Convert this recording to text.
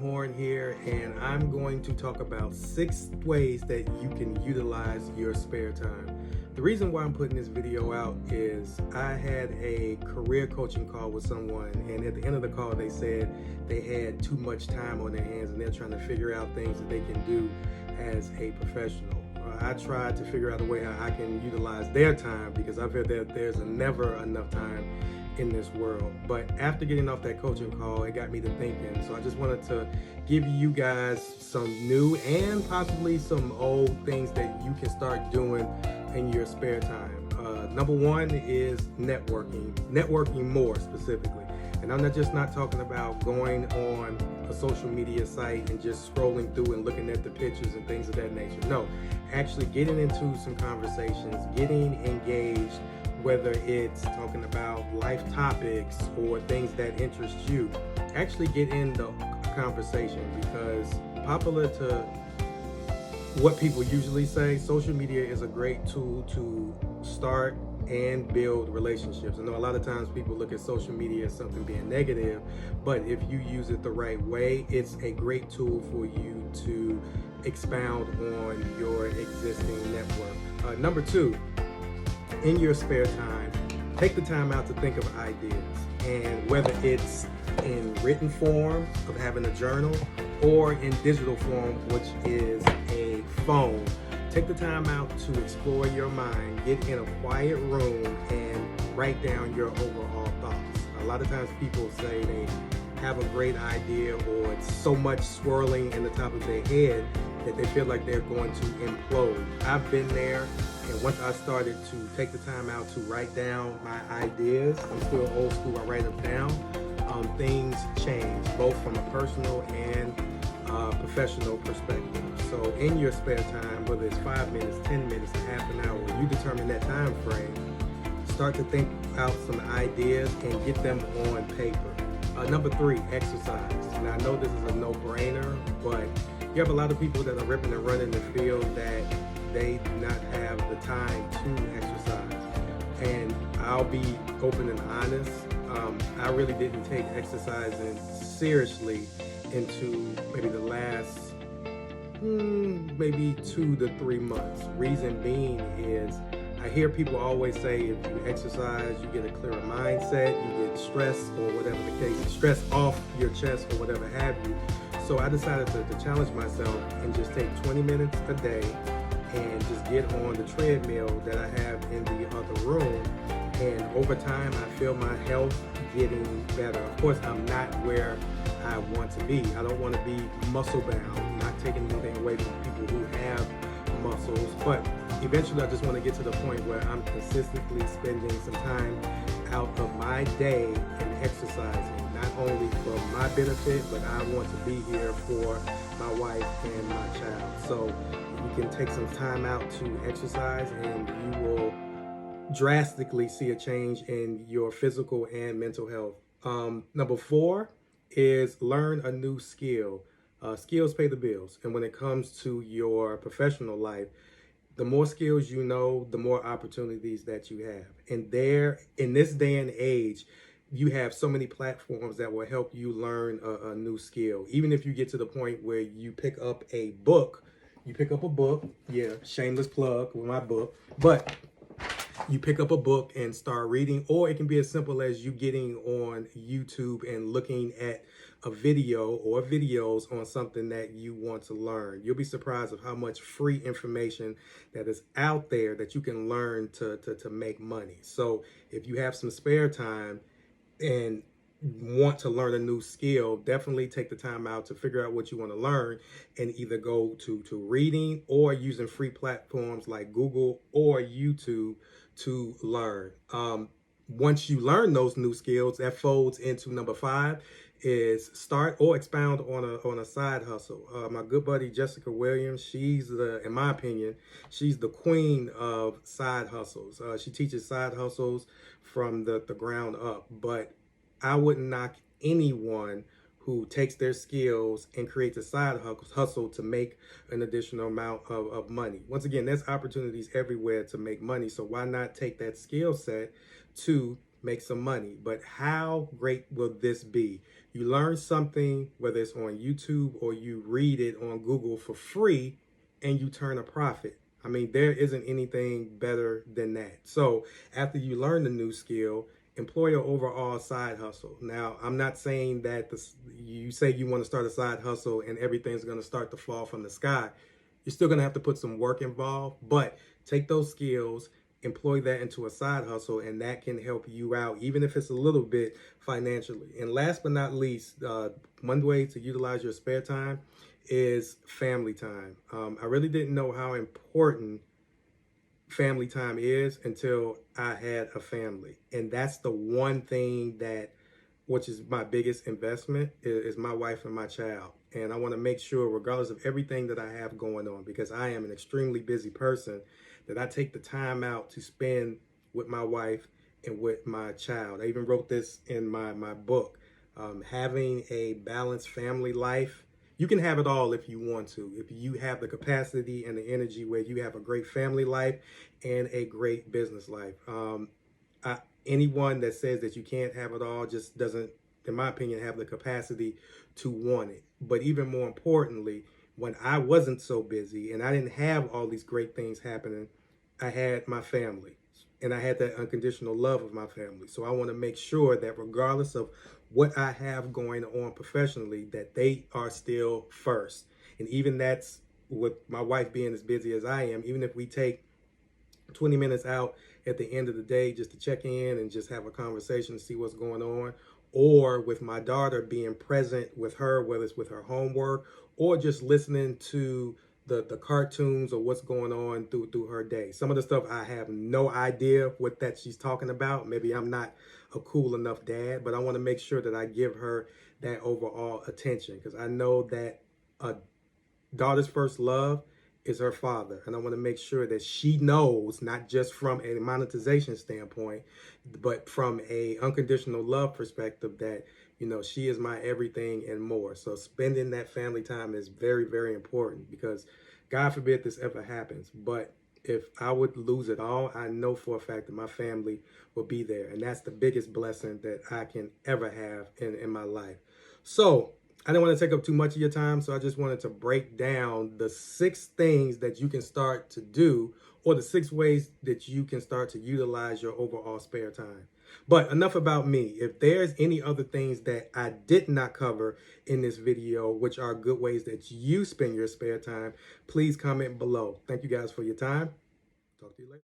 Horn here, and I'm going to talk about 6 ways that you can utilize your spare time. The reason why I'm putting this video out is I had a career coaching call with someone, and at the end of the call they said they had too much time on their hands and they're trying to figure out things that they can do as a professional. I tried to figure out a way how I can utilize their time because I feel that there's never enough time in this world. But after getting off that coaching call, it got me to thinking. So I just wanted to give you guys some new and possibly some old things that you can start doing in your spare time. Number one is networking more specifically. And I'm not talking about going on a social media site and just scrolling through and looking at the pictures and things of that nature. No, actually getting into some conversations, getting engaged, whether it's talking about life topics or things that interest you. Actually get in the conversation, because popular to what people usually say, social media is a great tool to start and build relationships. I know a lot of times people look at social media as something being negative, but if you use it the right way, it's a great tool for you to expound on your existing network. Number two, in your spare time, take the time out to think of ideas, and whether it's in written form of having a journal or in digital form, which is a phone. Take the time out to explore your mind, get in a quiet room and write down your overall thoughts. A lot of times people say they have a great idea, or it's so much swirling in the top of their head that they feel like they're going to implode. I've been there, and once I started to take the time out to write down my ideas, I'm still old school, I write them down, things change, both from a personal and professional perspective. So in your spare time, whether it's 5 minutes, 10 minutes, half an hour, you determine that time frame, start to think out some ideas and get them on paper. Number three, exercise. Now I know this is a no-brainer, but you have a lot of people that are ripping and running the field that they do not have the time to exercise. And I'll be open and honest, I really didn't take exercising seriously into maybe the last maybe 2 to 3 months. Reason being is I hear people always say if you exercise, you get a clearer mindset, you get stress or whatever the case, stress off your chest or whatever have you. So I decided to challenge myself and just take 20 minutes a day and just get on the treadmill that I have in the other room. And over time, I feel my health getting better. Of course, I'm not where I want to be. I don't want to be muscle bound, not taking anything away from people who have muscles, but eventually I just want to get to the point where I'm consistently spending some time out of my day and exercising, not only for my benefit, but I want to be here for my wife and my child. So you can take some time out to exercise and you will drastically see a change in your physical and mental health. Number four is learn a new skill. Skills pay the bills. And when it comes to your professional life, the more skills you know, the more opportunities that you have. And there, in this day and age, you have so many platforms that will help you learn a new skill. Even if you get to the point where you pick up a book, yeah, shameless plug with my book, but you pick up a book and start reading, or it can be as simple as you getting on YouTube and looking at a video or videos on something that you want to learn. You'll be surprised of how much free information that is out there that you can learn to make money. So if you have some spare time and want to learn a new skill, definitely take the time out to figure out what you want to learn and either go to reading or using free platforms like Google or YouTube to learn. Once you learn those new skills, that folds into number 5 is start or expound on a side hustle. My good buddy Jessica Williams, she's in my opinion, she's the queen of side hustles. She teaches side hustles from the ground up, but I wouldn't knock anyone who takes their skills and creates a side hustle to make an additional amount of money. Once again, there's opportunities everywhere to make money. So why not take that skill set to make some money. But how great will this be? You learn something, whether it's on YouTube or you read it on Google for free, and you turn a profit. I mean, there isn't anything better than that. So after you learn the new skill, employ your overall side hustle. Now, I'm not saying that you say you want to start a side hustle and everything's going to start to fall from the sky. You're still going to have to put some work involved, but take those skills, employ that into a side hustle, and that can help you out, even if it's a little bit financially. And last but not least, one way to utilize your spare time is family time. I really didn't know how important family time is until I had a family. And that's the one thing that, which is my biggest investment, is my wife and my child. And I want to make sure, regardless of everything that I have going on, because I am an extremely busy person, that I take the time out to spend with my wife and with my child. I even wrote this in my book. Having a balanced family life, you can have it all if you want to. If you have the capacity and the energy where you have a great family life and a great business life. Anyone that says that you can't have it all just doesn't, in my opinion, have the capacity to want it. But even more importantly, when I wasn't so busy and I didn't have all these great things happening, I had my family and I had that unconditional love of my family. So I want to make sure that regardless of what I have going on professionally, that they are still first. And even that's with my wife being as busy as I am, even if we take 20 minutes out at the end of the day just to check in and just have a conversation to see what's going on, or with my daughter, being present with her, whether it's with her homework or just listening to the cartoons or what's going on through her day. Some of the stuff I have no idea what that she's talking about. Maybe I'm not a cool enough dad, but I want to make sure that I give her that overall attention, because I know that a daughter's first love is her father, and I want to make sure that she knows, not just from a monetization standpoint, but from a unconditional love perspective, that she is my everything and more. So spending that family time is very, very important, because God forbid this ever happens, but if I would lose it all, I know for a fact that my family will be there, and that's the biggest blessing that I can ever have in my life. So I didn't want to take up too much of your time, so I just wanted to break down the 6 things that you can start to do, or the 6 ways that you can start to utilize your overall spare time. But enough about me. If there's any other things that I did not cover in this video, which are good ways that you spend your spare time, please comment below. Thank you guys for your time. Talk to you later.